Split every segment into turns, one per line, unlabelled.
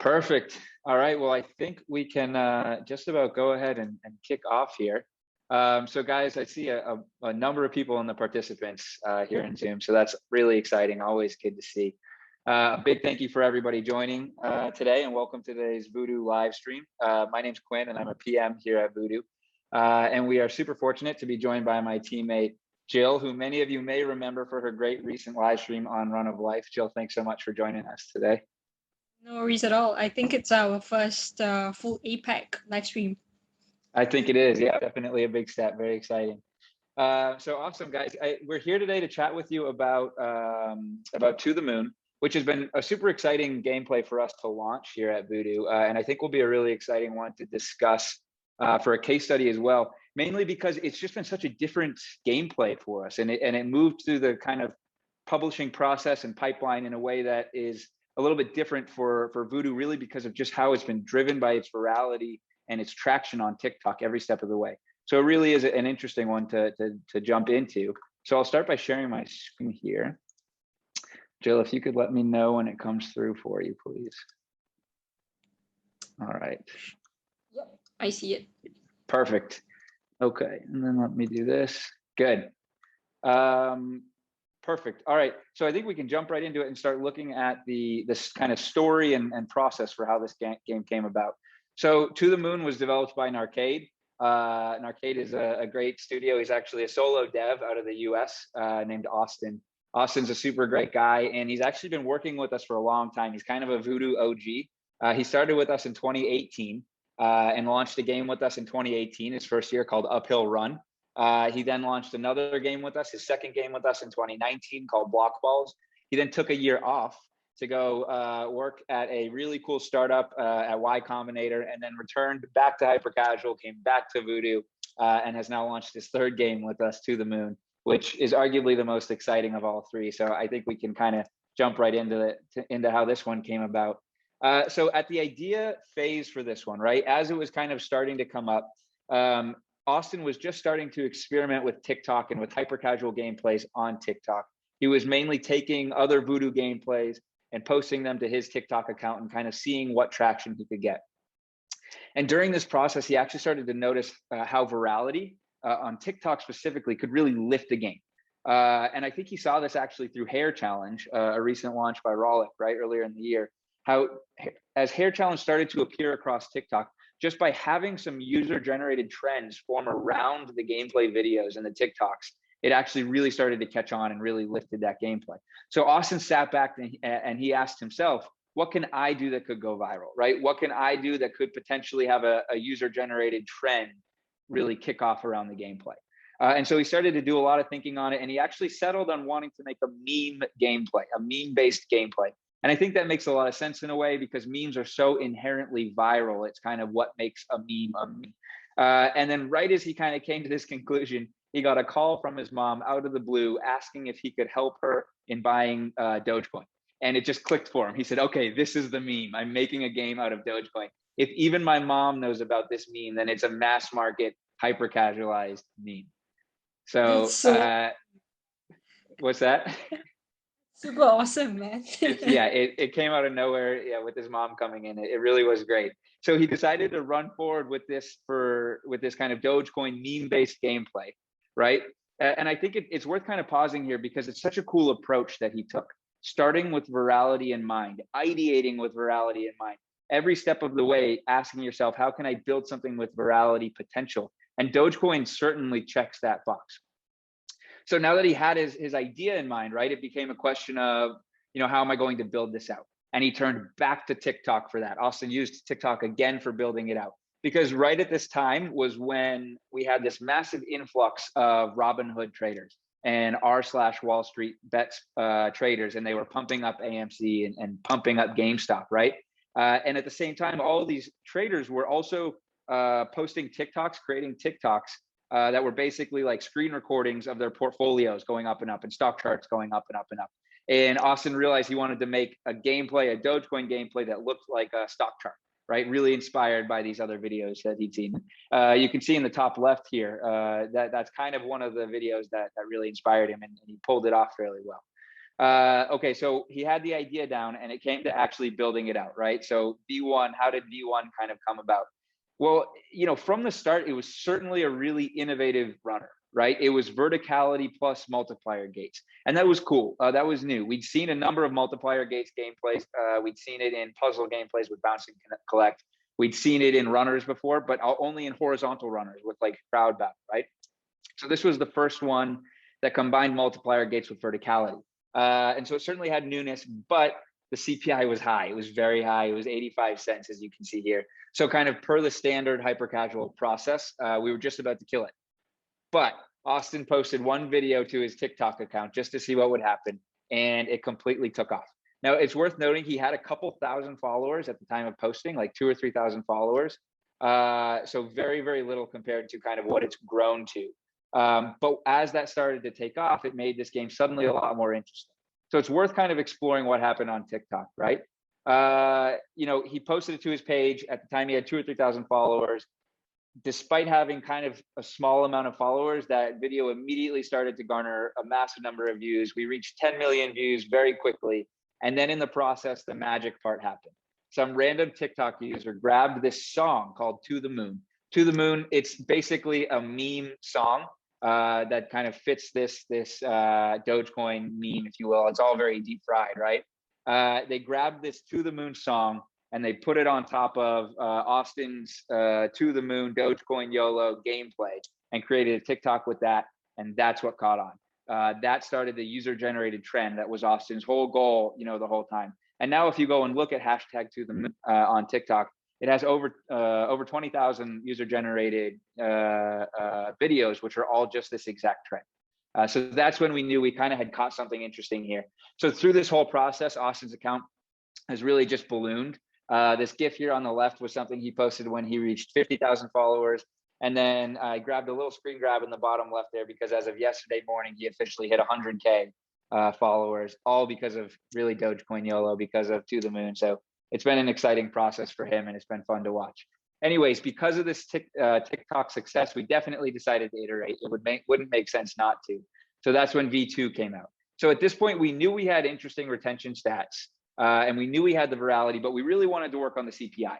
Perfect. All right. Well, I think we can just about go ahead and kick off here. So, guys, I see a number of people in the participants here in Zoom, so that's really exciting. Always good to see. A big thank you for everybody joining today, and welcome to today's Voodoo live stream. My name's Quinn, and I'm a PM here at Voodoo, and we are super fortunate to be joined by my teammate Jill, who many of you may remember for her great recent live stream on Run of Life. Jill, thanks so much for joining us today.
No worries at all. I think it's our first full APAC live stream.
I think it is. Yeah, definitely a big step. Very exciting. So awesome, guys. We're here today to chat with you about To the Moon, which has been a super exciting gameplay for us to launch here at Voodoo. And I think will be a really exciting one to discuss for a case study as well, mainly because it's just been such a different gameplay for us. And it moved through the kind of publishing process and pipeline in a way that is a little bit different for Voodoo, really because of just how it's been driven by its virality and its traction on TikTok every step of the way. So it really is an interesting one to jump into. So I'll start by sharing my screen here. Jill, if you could let me know when it comes through for you, please. All right.
Yep, I see it.
Perfect. Okay, and then let me do this. Good. Perfect. All right. So I think we can jump right into it and start looking at this kind of story and process for how this game came about. So To the Moon was developed by Narcade. Narcade is a great studio. He's actually a solo dev out of the US named Austin. Austin's a super great guy, and he's actually been working with us for a long time. He's kind of a Voodoo OG. He started with us in 2018 and launched a game with us in 2018, his first year, called Uphill Run. He then launched another game with us, his second game with us in 2019 called Block Balls. He then took a year off to go work at a really cool startup at Y Combinator, and then returned back to Hyper Casual, came back to Voodoo, and has now launched his third game with us, To the Moon, which is arguably the most exciting of all three. So I think we can kind of jump right into how this one came about. So at the idea phase for this one, right, as it was kind of starting to come up, Austin was just starting to experiment with TikTok and with hyper casual gameplays on TikTok. He was mainly taking other Voodoo gameplays and posting them to his TikTok account and kind of seeing what traction he could get. And during this process, he actually started to notice how virality on TikTok specifically could really lift a game. And I think he saw this actually through Hair Challenge, a recent launch by Rollick, right, earlier in the year. How as Hair Challenge started to appear across TikTok, just by having some user-generated trends form around the gameplay videos and the TikToks, it actually really started to catch on and really lifted that gameplay. So Austin sat back and he asked himself, what can I do that could go viral, right? What can I do that could potentially have a user-generated trend really kick off around the gameplay? And so he started to do a lot of thinking on it, and he actually settled on wanting to make a meme gameplay, a meme-based gameplay. And I think that makes a lot of sense in a way because memes are so inherently viral. It's kind of what makes a meme a meme. And then right as he kind of came to this conclusion, he got a call from his mom out of the blue asking if he could help her in buying Dogecoin. And it just clicked for him. He said, okay, this is the meme. I'm making a game out of Dogecoin. If even my mom knows about this meme, then it's a mass market, hyper casualized meme. So, what's that?
Super awesome, man.
It came out of nowhere. Yeah, with his mom coming in, it really was great. So he decided to run forward with this kind of Dogecoin meme-based gameplay, right? And I think it's worth kind of pausing here because it's such a cool approach that he took, starting with virality in mind, ideating with virality in mind, every step of the way, asking yourself, how can I build something with virality potential? And Dogecoin certainly checks that box. So now that he had his idea in mind, right, it became a question of, how am I going to build this out? And he turned back to TikTok for that. Austin used TikTok again for building it out because right at this time was when we had this massive influx of Robinhood traders and r/Wall Street bets traders, and they were pumping up AMC and pumping up GameStop, right? And at the same time, all of these traders were also posting TikToks, creating TikToks that were basically like screen recordings of their portfolios going up and up and stock charts going up and up and up. And Austin realized he wanted to make a Dogecoin gameplay that looked like a stock chart, right? Really inspired by these other videos that he'd seen. You can see in the top left here, that's kind of one of the videos that really inspired him, and he pulled it off fairly well. Okay, so he had the idea down, and it came to actually building it out, right? So V1, how did V1 kind of come about? Well, from the start, it was certainly a really innovative runner, right? It was verticality plus multiplier gates, and that was cool. That was new. We'd seen a number of multiplier gates gameplays. We'd seen it in puzzle gameplays with Bounce and Collect. We'd seen it in runners before, but only in horizontal runners with like crowd battle, right? So this was the first one that combined multiplier gates with verticality. And so it certainly had newness, but the CPI was high. It was very high. It was 85 cents, as you can see here. So kind of per the standard hyper casual process, we were just about to kill it. But Austin posted one video to his TikTok account just to see what would happen, and it completely took off. Now, it's worth noting he had a couple thousand followers at the time of posting, like 2,000 or 3,000 followers. So very, very little compared to kind of what it's grown to. But as that started to take off, it made this game suddenly a lot more interesting. So it's worth kind of exploring what happened on TikTok, right? He posted it to his page. At the time, he had 2,000 or 3,000 followers. Despite having kind of a small amount of followers, that video immediately started to garner a massive number of views. We reached 10 million views very quickly. And then in the process, the magic part happened. Some random TikTok user grabbed this song called To the Moon. To the Moon, it's basically a meme song that kind of fits this Dogecoin meme, if you will. It's all very deep fried, right? They grabbed this To the Moon song and they put it on top of Austin's To the Moon Dogecoin YOLO gameplay and created a TikTok with that. And that's what caught on. That started the user-generated trend. That was Austin's whole goal, the whole time. And now if you go and look at hashtag To the Moon on TikTok, it has over 20,000 user-generated videos, which are all just this exact trend. So that's when we knew we kind of had caught something interesting here. So through this whole process, Austin's account has really just ballooned. This GIF here on the left was something he posted when he reached 50,000 followers. And then I grabbed a little screen grab in the bottom left there because as of yesterday morning, he officially hit 100K followers, all because of really Dogecoin YOLO, because of To the Moon. So it's been an exciting process for him and it's been fun to watch. Anyways, because of this TikTok success, we definitely decided to iterate. It wouldn't make sense not to. So that's when V2 came out. So at this point, we knew we had interesting retention stats and we knew we had the virality, but we really wanted to work on the CPI.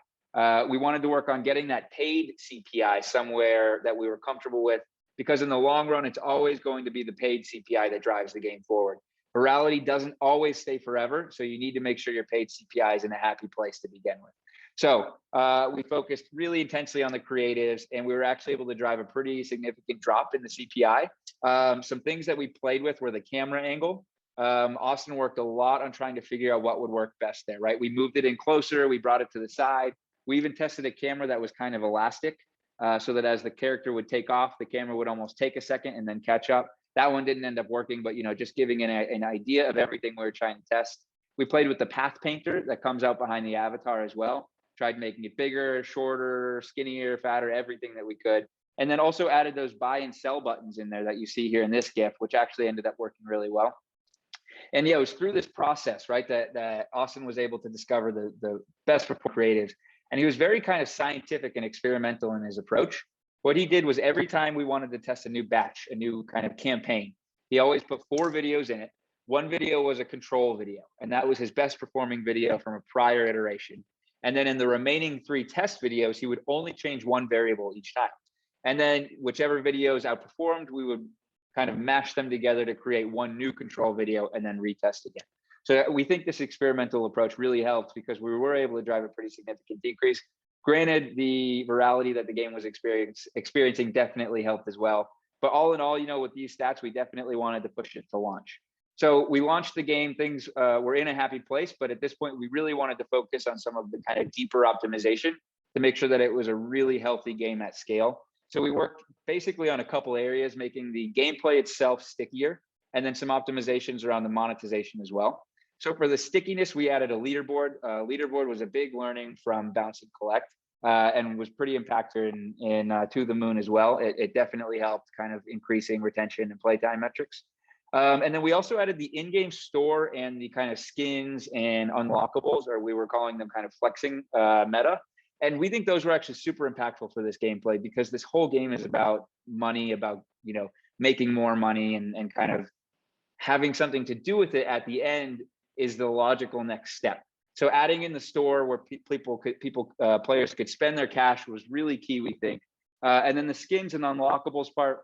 We wanted to work on getting that paid CPI somewhere that we were comfortable with, because in the long run, it's always going to be the paid CPI that drives the game forward. Virality doesn't always stay forever, so you need to make sure your paid CPI is in a happy place to begin with. So we focused really intensely on the creatives, and we were actually able to drive a pretty significant drop in the CPI. Some things that we played with were the camera angle. Austin worked a lot on trying to figure out what would work best there, right? We moved it in closer, we brought it to the side. We even tested a camera that was kind of elastic, so that as the character would take off, the camera would almost take a second and then catch up. That one didn't end up working, but just giving an idea of everything we were trying to test. We played with the path painter that comes out behind the avatar as well. Tried making it bigger, shorter, skinnier, fatter, everything that we could. And then also added those buy and sell buttons in there that you see here in this GIF, which actually ended up working really well. And yeah, it was through this process, right, that Austin was able to discover the best creatives. And he was very kind of scientific and experimental in his approach. What he did was every time we wanted to test a new batch, a new kind of campaign, he always put 4 videos in it. One video was a control video, and that was his best performing video from a prior iteration. And then in the remaining 3 test videos, he would only change one variable each time. And then whichever videos outperformed, we would kind of mash them together to create one new control video and then retest again. So we think this experimental approach really helped because we were able to drive a pretty significant decrease. Granted, the virality that the game was experiencing definitely helped as well. But all in all, with these stats, we definitely wanted to push it to launch. So we launched the game, things were in a happy place, but at this point, we really wanted to focus on some of the kind of deeper optimization to make sure that it was a really healthy game at scale. So we worked basically on a couple areas, making the gameplay itself stickier, and then some optimizations around the monetization as well. So for the stickiness, we added a leaderboard. Leaderboard was a big learning from Bounce and Collect and was pretty impactful in To the Moon as well. It definitely helped kind of increasing retention and playtime metrics. And then we also added the in-game store and the kind of skins and unlockables, or we were calling them kind of flexing meta. And we think those were actually super impactful for this gameplay because this whole game is about money, about, making more money and kind of having something to do with it at the end is the logical next step. So adding in the store where players could spend their cash was really key, we think. And then the skins and unlockables part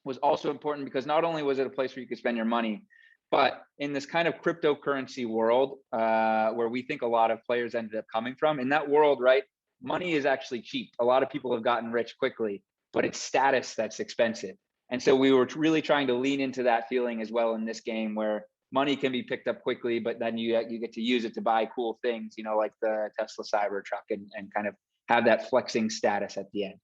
was also important because not only was it a place where you could spend your money, but in this kind of cryptocurrency world, where we think a lot of players ended up coming from, in that world, right, money is actually cheap. A lot of people have gotten rich quickly, but it's status that's expensive. And so we were really trying to lean into that feeling as well in this game, where money can be picked up quickly, but then you get to use it to buy cool things, you know, like the Tesla Cybertruck, and kind of have that flexing status at the end.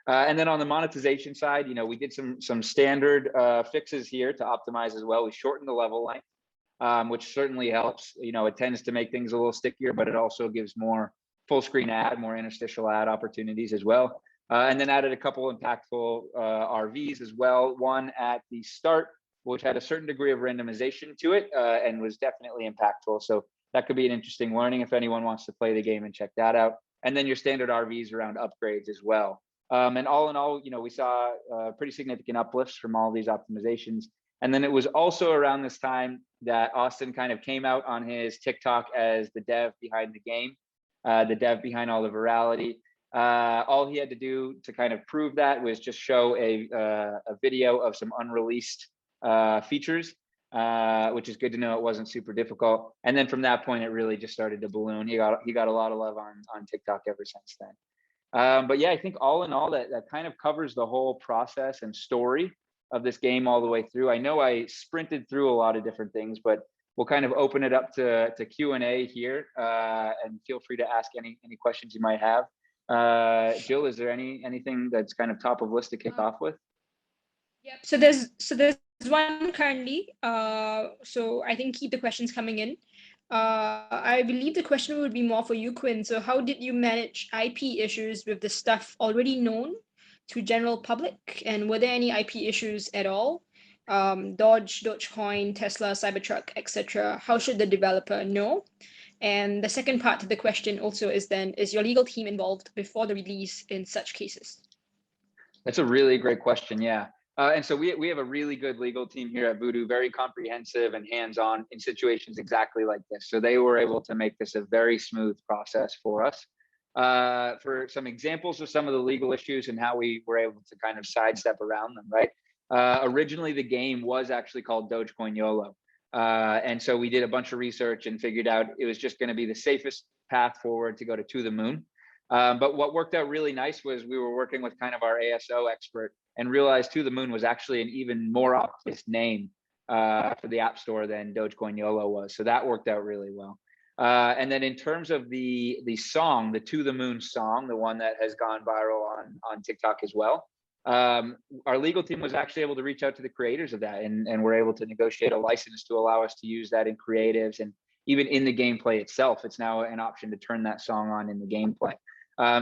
And then on the monetization side, you know, we did some standard fixes here to optimize as well. We shortened the level length, which certainly helps. You know, it tends to make things a little stickier, but it also gives more full screen ad, more interstitial ad opportunities as well. And then added a couple impactful RVs as well. One at the start, which had a certain degree of randomization to it, and was definitely impactful. So that could be an interesting learning if anyone wants to play the game and check that out. And then your standard RVs around upgrades as well. And all in all, you know, we saw pretty significant uplifts from all these optimizations. And then it was also around this time that Austin kind of came out on his TikTok as the dev behind the game, the dev behind all the virality. All he had to do to kind of prove that was just show a video of some unreleased features, which is good to know. It wasn't super difficult. And then from that point, it really just started to balloon. He got a lot of love on TikTok ever since then. But yeah, I think all in all, that kind of covers the whole process and story of this game all the way through. I know I sprinted through a lot of different things, but we'll kind of open it up to Q&A here, and feel free to ask any questions you might have. Jill, is there anything that's kind of top of list to kick off with?
Yep. So there's one currently. So I think keep the questions coming in. I believe the question would be more for you, Quinn. So how did you manage IP issues with the stuff already known to general public? And were there any IP issues at all? Dogecoin, Tesla, Cybertruck, etc. How should the developer know? And the second part to the question also is then, is your legal team involved before the release in such cases?
That's a really great question. Yeah. And so we have a really good legal team here at Voodoo, very comprehensive and hands-on in situations exactly like this. So they were able to make this a very smooth process for us. For some examples of some of the legal issues and how we were able to kind of sidestep around them, right? Originally, the game was actually called Dogecoin YOLO. And so we did a bunch of research and figured out it was just going to be the safest path forward to go to the moon. But what worked out really nice was we were working with kind of our ASO expert and realized To the Moon was actually an even more obvious name for the App Store than Dogecoin YOLO was. So that worked out really well. And then in terms of the song, the To the Moon song, the one that has gone viral on TikTok as well, our legal team was actually able to reach out to the creators of that, and we're able to negotiate a license to allow us to use that in creatives, and even in the gameplay itself. It's now an option to turn that song on in the gameplay.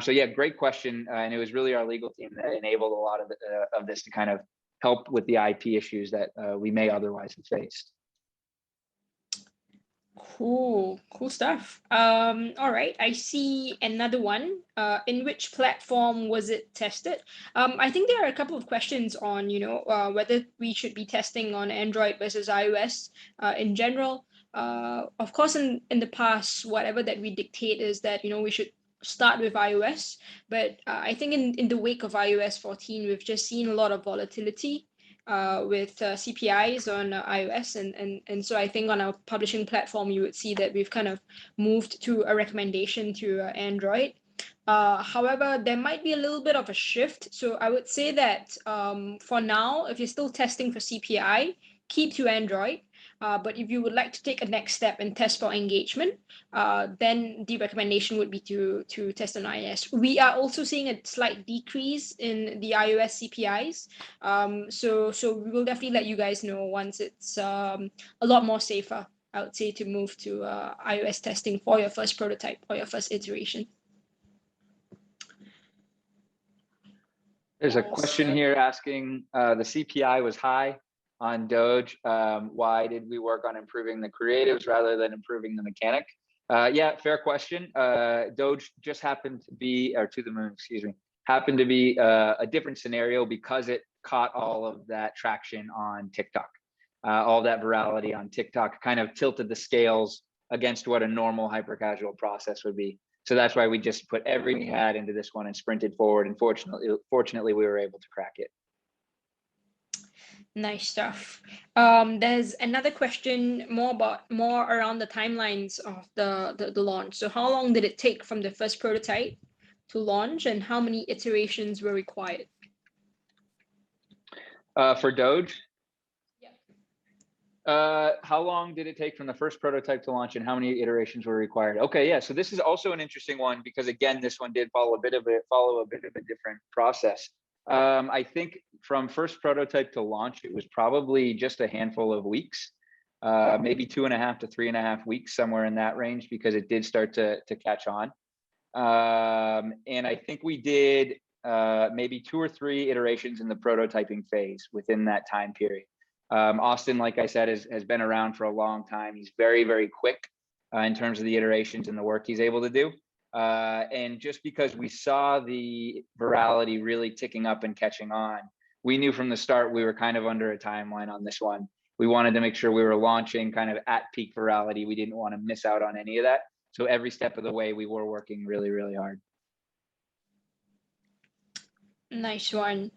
So yeah, great question. And it was really our legal team that enabled a lot of this to kind of help with the IP issues that we may otherwise have faced.
Cool stuff. All right, I see another one. In which platform was it tested? I think there are a couple of questions on, you know, whether we should be testing on Android versus iOS in general. Of course, in the past, whatever that we dictate is that, you know, we should start with iOS, but I think in the wake of iOS 14, we've just seen a lot of volatility with CPIs on iOS, and so I think on our publishing platform, you would see that we've kind of moved to a recommendation to Android. However, there might be a little bit of a shift. So I would say that for now, if you're still testing for CPI, keep to Android. But if you would like to take a next step and test for engagement, then the recommendation would be to test on iOS. We are also seeing a slight decrease in the iOS CPIs. So we will definitely let you guys know once it's a lot more safer, I would say, to move to iOS testing for your first prototype or your first iteration.
There's a question here asking, the CPI was high on Doge. Why did we work on improving the creatives rather than improving the mechanic? Yeah, fair question. Doge just happened to be, or To the Moon, excuse me, happened to be a different scenario because it caught all of that traction on TikTok. all that virality on TikTok kind of tilted the scales against what a normal hyper casual process would be. So that's why we just put everything we had into this one and sprinted forward. And fortunately, we were able to crack it.
Nice stuff. There's another question more around the timelines of the launch. So how long did it take from the first prototype to launch, and how many iterations were required?
For Doge?
Yeah.
How long did it take from the first prototype to launch, and how many iterations were required? Okay, yeah. So this is also an interesting one because again, this one did follow a bit of a different process. I think from first prototype to launch, it was probably just a handful of weeks, maybe 2.5 to 3.5 weeks, somewhere in that range, because it did start to catch on. And I think we did maybe 2 or 3 iterations in the prototyping phase within that time period. Austin, like I said, has been around for a long time. He's very, very quick in terms of the iterations and the work he's able to do. And just because we saw the virality really ticking up and catching on, we knew from the start we were kind of under a timeline on this one. We wanted to make sure we were launching kind of at peak virality. We didn't want to miss out on any of that. So every step of the way, we were working really, really hard.
Nice one.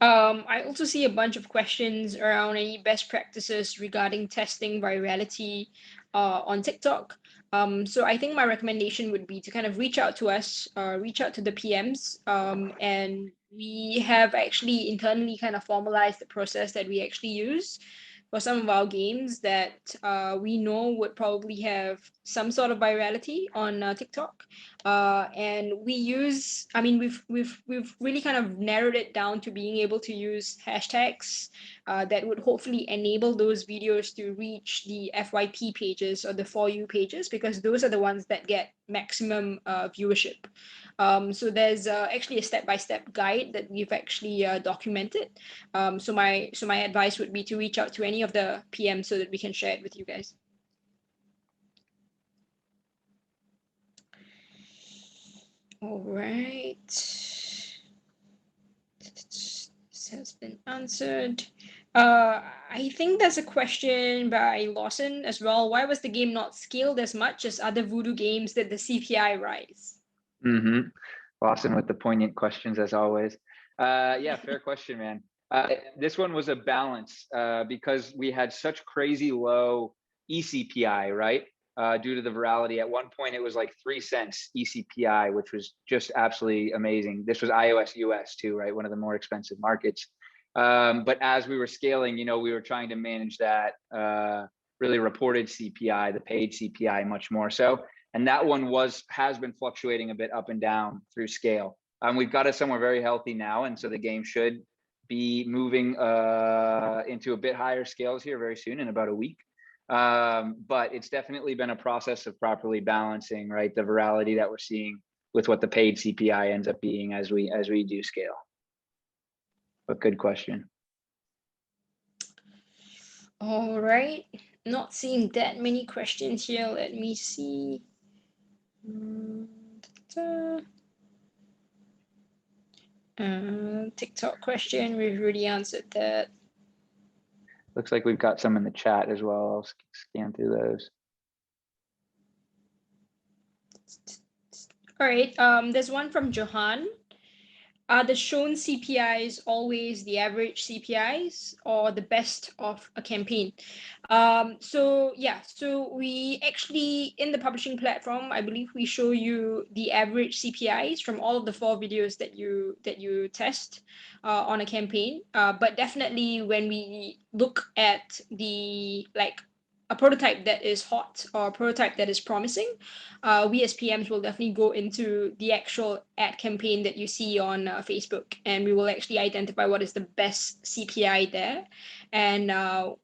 I also see a bunch of questions around any best practices regarding testing virality on TikTok. So I think my recommendation would be to kind of reach out to us, reach out to the PMs, and we have actually internally kind of formalized the process that we actually use for some of our games that we know would probably have some sort of virality on TikTok. And we use, I mean, we've really kind of narrowed it down to being able to use hashtags that would hopefully enable those videos to reach the FYP pages or the For You pages, because those are the ones that get maximum viewership. So there's actually a step-by-step guide that we've actually documented. So my advice would be to reach out to any of the PMs so that we can share it with you guys. All right. This has been answered. I think there's a question by Lawson as well. Why was the game not scaled as much as other Voodoo games that the CPI rise?
Mm-hmm. Lawson with the poignant questions as always. Yeah, fair question, man. This one was a balance because we had such crazy low eCPI, right? Due to the virality. At one point, it was like 3 cents eCPI, which was just absolutely amazing. This was iOS US too, right? One of the more expensive markets. But as we were scaling, we were trying to manage that really reported CPI, the paid CPI much more so. And that one has been fluctuating a bit up and down through scale. We've got it somewhere very healthy now. And so the game should be moving into a bit higher scales here very soon, in about a week. But it's definitely been a process of properly balancing, right, the virality that we're seeing with what the paid CPI ends up being as we do scale. But good question.
All right, not seeing that many questions here. Let me see. TikTok question, we've already answered that.
Looks like we've got some in the chat as well. I'll scan through those.
All right, there's one from Johan. Are the shown CPIs always the average CPIs or the best of a campaign? So we actually, in the publishing platform, I believe we show you the average CPIs from all of the 4 videos that you test on a campaign. But definitely when we look at the a prototype that is hot or a prototype that is promising, we as PMs will definitely go into the actual ad campaign that you see on Facebook, and we will actually identify what is the best CPI there. And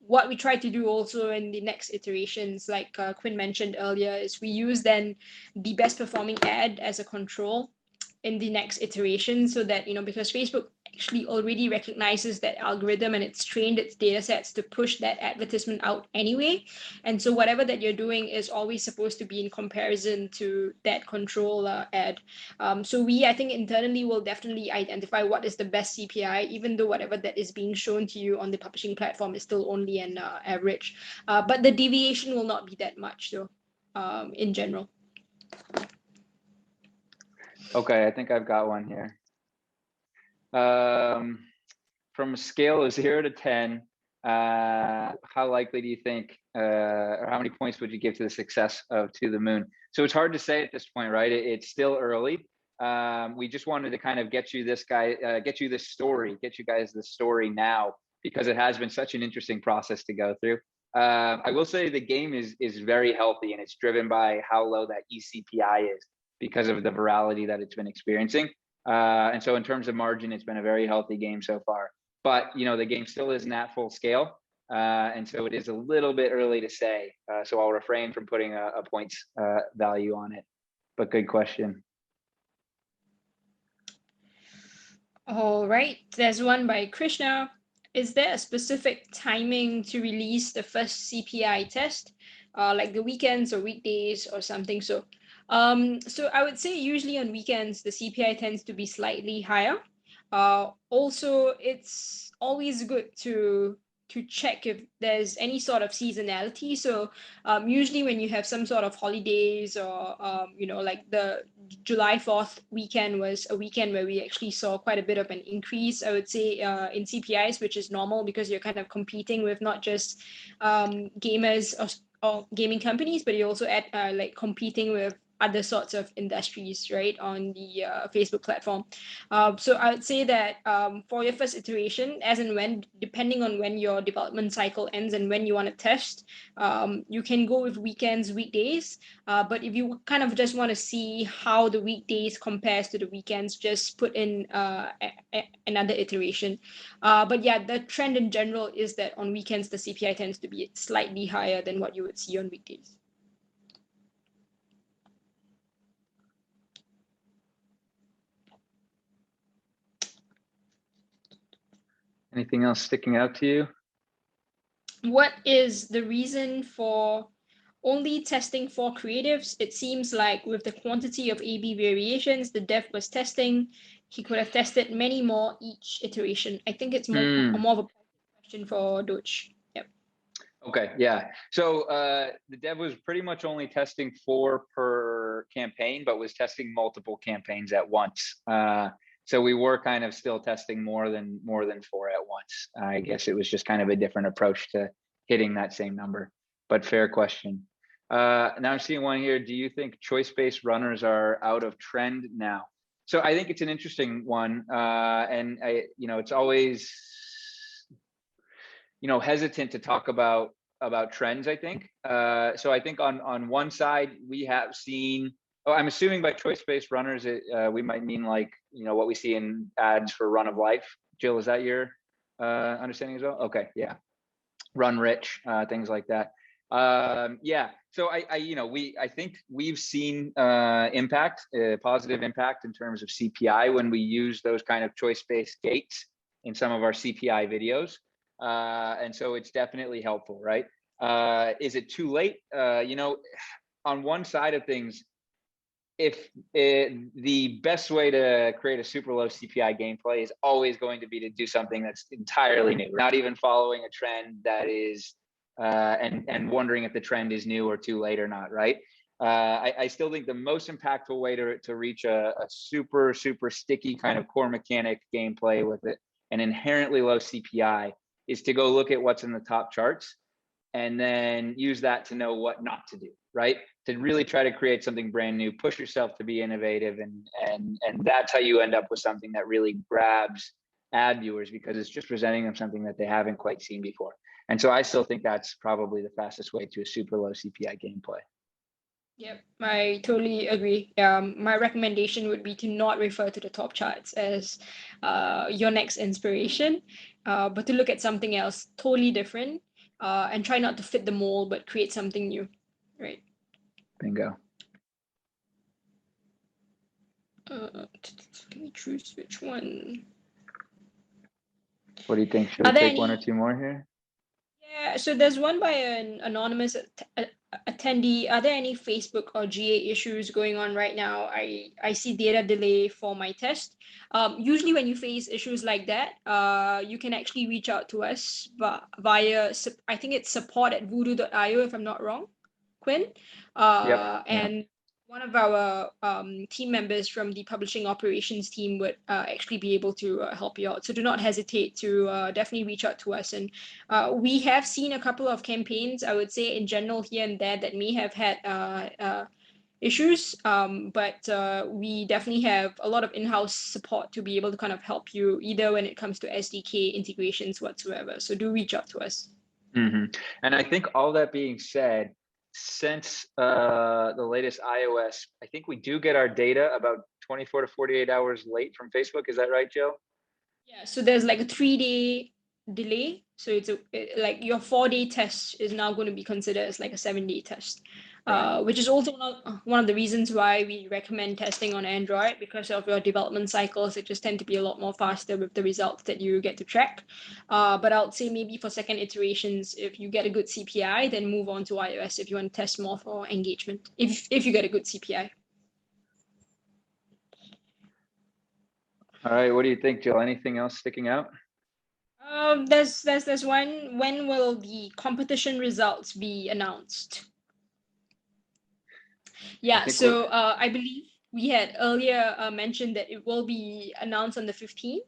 what we try to do also in the next iterations, like Quinn mentioned earlier, is we use then the best performing ad as a control in the next iteration, so that, because Facebook actually already recognizes that algorithm and it's trained its data sets to push that advertisement out anyway. And so whatever that you're doing is always supposed to be in comparison to that control ad. So we, I think internally will definitely identify what is the best CPI, even though whatever that is being shown to you on the publishing platform is still only an average. But the deviation will not be that much though, in general.
Okay, I think I've got one here. From a scale of 0 to 10, how likely do you think, or how many points would you give to the success of To the Moon? So it's hard to say at this point, right? It's still early. We just wanted to kind of get you this story, get you guys this story now, because it has been such an interesting process to go through. I will say the game is very healthy, and it's driven by how low that eCPI is because of the virality that it's been experiencing. And so in terms of margin, it's been a very healthy game so far. But, you know, the game still isn't at full scale. And so it is a little bit early to say. So I'll refrain from putting a points value on it. But good question.
All right, there's one by Krishna. Is there a specific timing to release the first CPI test, like the weekends or weekdays or something? So I would say usually on weekends, the CPI tends to be slightly higher. Also, it's always good to check if there's any sort of seasonality. So usually when you have some sort of holidays or, like the July 4th weekend was a weekend where we actually saw quite a bit of an increase, I would say, in CPIs, which is normal because you're kind of competing with not just gamers or gaming companies, but you're also like competing with other sorts of industries, right, on the Facebook platform. So I would say that for your first iteration, as and when, depending on when your development cycle ends and when you want to test, you can go with weekends, weekdays. But if you kind of just want to see how the weekdays compares to the weekends, just put in another iteration. But yeah, the trend in general is that on weekends, the CPI tends to be slightly higher than what you would see on weekdays.
Anything else sticking out to you?
What is the reason for only testing 4 creatives? It seems like with the quantity of A/B variations the dev was testing, he could have tested many more each iteration. I think it's more of a question for Doge. Yep.
Okay, yeah. So the dev was pretty much only testing 4 per campaign, but was testing multiple campaigns at once. So we were kind of still testing more than 4 at once. I guess it was just kind of a different approach to hitting that same number, but fair question. Now I'm seeing one here. Do you think choice-based runners are out of trend now? So I think it's an interesting one. And it's always, hesitant to talk about trends, I think. So I think on one side, we have seen, I'm assuming by choice-based runners, we might mean like, what we see in ads for Run of Life. Jill, is that your understanding as well? Okay, yeah. Run Rich, things like that. Yeah, so I think we've seen positive impact in terms of CPI when we use those kind of choice-based gates in some of our CPI videos. And so it's definitely helpful, right? Is it too late? On one side of things, the best way to create a super low CPI gameplay is always going to be to do something that's entirely new, not even following a trend that is, and wondering if the trend is new or too late or not, right? I still think the most impactful way to reach a super, super sticky kind of core mechanic gameplay with it, an inherently low CPI, is to go look at what's in the top charts and then use that to know what not to do, right? To really try to create something brand new, push yourself to be innovative, and that's how you end up with something that really grabs ad viewers, because it's just presenting them something that they haven't quite seen before. And so I still think that's probably the fastest way to a super low CPI gameplay.
Yep, I totally agree. My recommendation would be to not refer to the top charts as your next inspiration, but to look at something else totally different, and try not to fit the mold, but create something new, right?
Bingo.
Let me choose which one.
What do you think? Should we
Are there
take one or
any?
two more here?
Yeah, so there's one by an anonymous attendee. Are there any Facebook or GA issues going on right now? I see data delay for my test. Usually when you face issues like that, you can actually reach out to us via, I think it's support@voodoo.io if I'm not wrong, Quinn.
Yep.
And one of our team members from the publishing operations team would actually be able to help you out. So do not hesitate to definitely reach out to us. And we have seen a couple of campaigns, I would say in general here and there, that may have had issues, but we definitely have a lot of in-house support to be able to kind of help you either when it comes to SDK integrations whatsoever. So do reach out to us.
Mm-hmm. And I think all that being said, since the latest iOS, I think we do get our data about 24 to 48 hours late from Facebook. Is that right, Jill?
Yeah, so there's like a 3-day delay. So it's like your 4-day test is now going to be considered as like a 7-day test,
Right.
which is also one of the reasons why we recommend testing on Android, because of your development cycles. It just tend to be a lot more faster with the results that you get to track. But I would say maybe for second iterations, if you get a good CPI, then move on to iOS if you want to test more for engagement, if you get a good CPI.
All right. What do you think, Jill? Anything else sticking out?
There's one. When will the competition results be announced? Yeah, so I believe we had earlier mentioned that it will be announced on the 15th.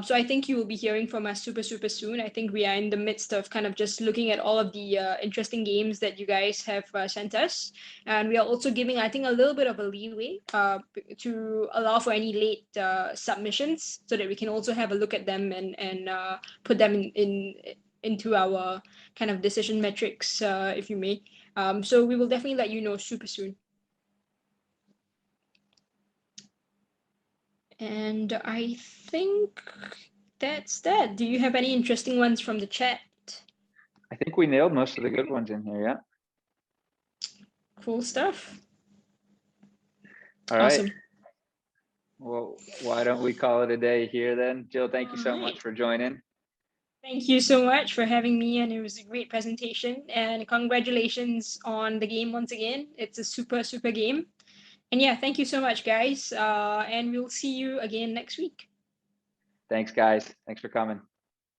So I think you will be hearing from us super soon. I think we are in the midst of kind of just looking at all of the interesting games that you guys have sent us. And we are also giving, I think, a little bit of a leeway to allow for any late submissions, so that we can also have a look at them and put them into our kind of decision metrics, if you may. So we will definitely let you know super soon. And I think that's that. Do you have any interesting ones from the chat?
I think we nailed most of the good ones in here. Yeah.
Cool stuff.
All right.
Awesome.
Well, why don't we call it a day here then? Jill, thank you so much for joining.
Thank you so much for having me, and it was a great presentation. And congratulations on the game once again. It's a super game. And yeah, thank you so much, guys. And we'll see you again next week.
Thanks, guys. Thanks for coming.